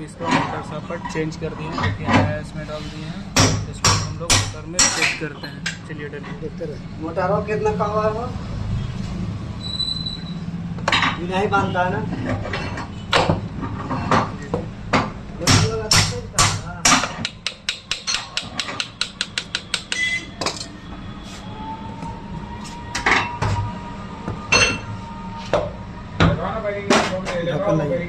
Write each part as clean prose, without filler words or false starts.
लोग इसका मोटर सपाट चेंज कर दिए हैं, देखिए नया इसमें डाल दिए हैं। इसको हम लोग मोटर में चेक करते हैं। चलिए डलिए देखते रहे। मोटर हो कितना पावर हो, नहीं बांधता है ना। ढक्कन लगा।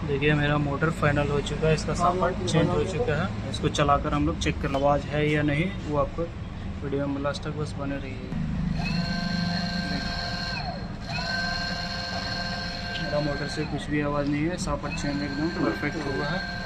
देखिए मेरा मोटर फाइनल हो चुका है, इसका सपाट चेंज हो चुका है। इसको चलाकर हम लोग चेक कर आवाज़ है या नहीं, वो आपको वीडियो में लास्ट तक बस बने रहिए। मेरा मोटर से कुछ भी आवाज़ नहीं है, सपाट चेंज एकदम परफेक्ट हुआ है।